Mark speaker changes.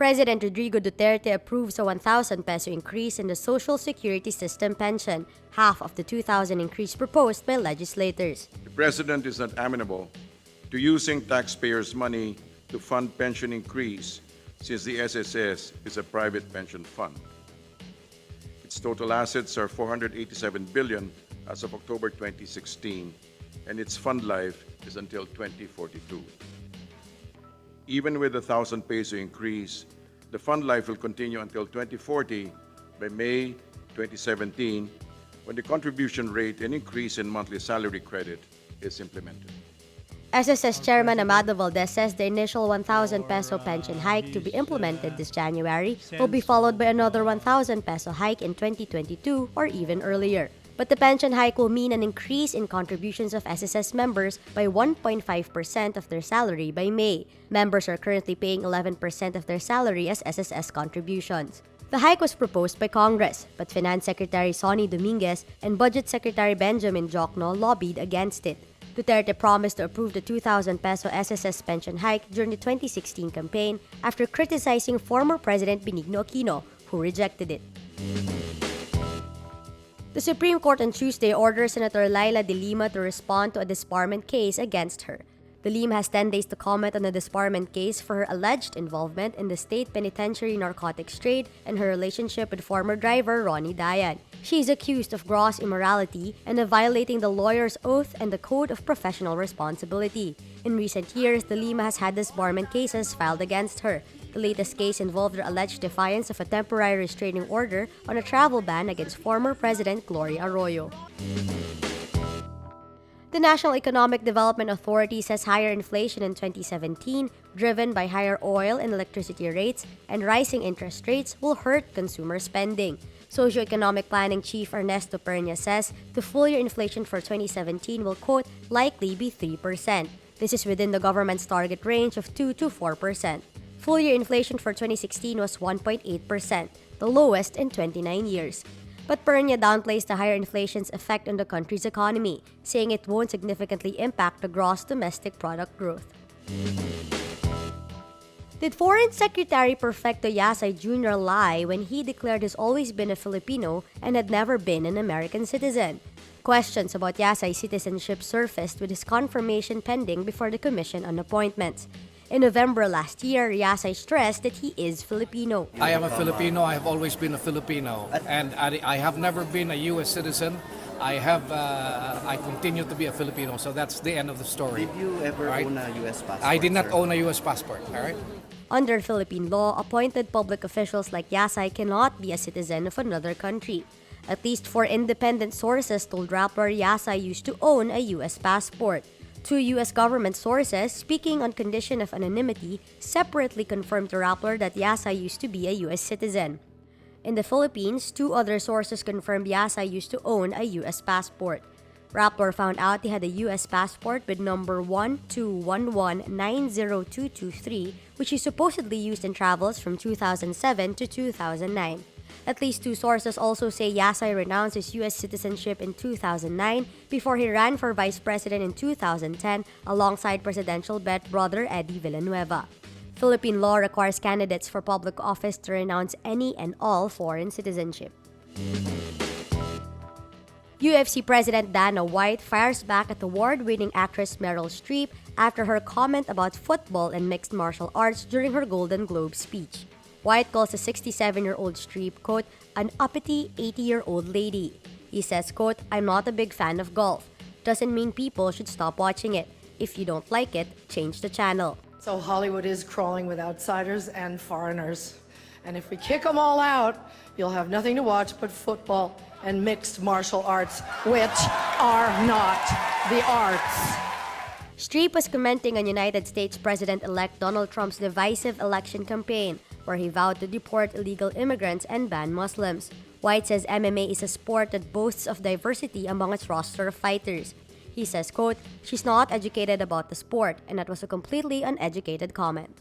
Speaker 1: President Rodrigo Duterte approves a 1,000 peso increase in the Social Security System pension, half of the 2,000 increase proposed by legislators.
Speaker 2: The President is not amenable to using taxpayers' money to fund pension increase since the SSS is a private pension fund. Its total assets are 487 billion as of October 2016, and its fund life is until 2042. Even with the 1,000 peso increase, the fund life will continue until 2040 by May 2017, when the contribution rate and increase in monthly salary credit is implemented.
Speaker 1: SSS Chairman Amado Valdez says the initial 1,000 peso pension hike to be implemented this January will be followed by another 1,000 peso hike in 2022 or even earlier. But the pension hike will mean an increase in contributions of SSS members by 1.5% of their salary by May. Members are currently paying 11% of their salary as SSS contributions. The hike was proposed by Congress, but Finance Secretary Sonny Dominguez and Budget Secretary Benjamin Jokno lobbied against it. Duterte promised to approve the 2,000 peso SSS pension hike during the 2016 campaign after criticizing former President Benigno Aquino, who rejected it. The Supreme Court on Tuesday ordered Senator Laila de Lima to respond to a disbarment case against her. De Lima has 10 days to comment on the disbarment case for her alleged involvement in the state penitentiary narcotics trade and her relationship with former driver Ronnie Dayan. She is accused of gross immorality and of violating the lawyer's oath and the Code of Professional Responsibility. In recent years, De Lima has had disbarment cases filed against her. The latest case involved her alleged defiance of a temporary restraining order on a travel ban against former President Gloria Arroyo. The National Economic Development Authority says higher inflation in 2017, driven by higher oil and electricity rates and rising interest rates, will hurt consumer spending. Socioeconomic Planning Chief Ernesto Pernia says the full-year inflation for 2017 will, quote, likely be 3%. This is within the government's target range of 2 to 4%. Full-year inflation for 2016 was 1.8%, the lowest in 29 years. But Pernia downplays the higher inflation's effect on the country's economy, saying it won't significantly impact the gross domestic product growth. Did Foreign Secretary Perfecto Yasay Jr. lie when he declared he's always been a Filipino and had never been an American citizen? Questions about Yasay's citizenship surfaced with his confirmation pending before the Commission on Appointments. In November last year, Yasay stressed that he is Filipino.
Speaker 3: I am a Filipino. I have always been a Filipino. And I have never been a U.S. citizen. I continue to be a Filipino. So that's the end of the story.
Speaker 4: Did you ever own a U.S. passport?
Speaker 3: I did not
Speaker 4: sir?
Speaker 3: own a U.S. passport. All right.
Speaker 1: Under Philippine law, appointed public officials like Yasay cannot be a citizen of another country. At least 4 independent sources told Rappler Yasay used to own a U.S. passport. 2 U.S. government sources, speaking on condition of anonymity, separately confirmed to Rappler that Yasay used to be a U.S. citizen. In the Philippines, 2 other sources confirmed Yasay used to own a U.S. passport. Rappler found out he had a U.S. passport with number 121190223, which he supposedly used in travels from 2007 to 2009. At least 2 sources also say Yasay renounced his U.S. citizenship in 2009 before he ran for vice president in 2010 alongside presidential bet brother Eddie Villanueva. Philippine law requires candidates for public office to renounce any and all foreign citizenship. UFC President Dana White fires back at award-winning actress Meryl Streep after her comment about football and mixed martial arts during her Golden Globe speech. White calls the 67-year-old Streep, quote, an uppity 80-year-old lady. He says, quote, I'm not a big fan of golf. Doesn't mean people should stop watching it. If you don't like it, change the channel.
Speaker 5: So Hollywood is crawling with outsiders and foreigners. And if we kick them all out, you'll have nothing to watch but football and mixed martial arts, which are not the arts.
Speaker 1: Streep was commenting on United States President-elect Donald Trump's divisive election campaign, where he vowed to deport illegal immigrants and ban Muslims. White says MMA is a sport that boasts of diversity among its roster of fighters. He says, quote, she's not educated about the sport, and that was a completely uneducated comment.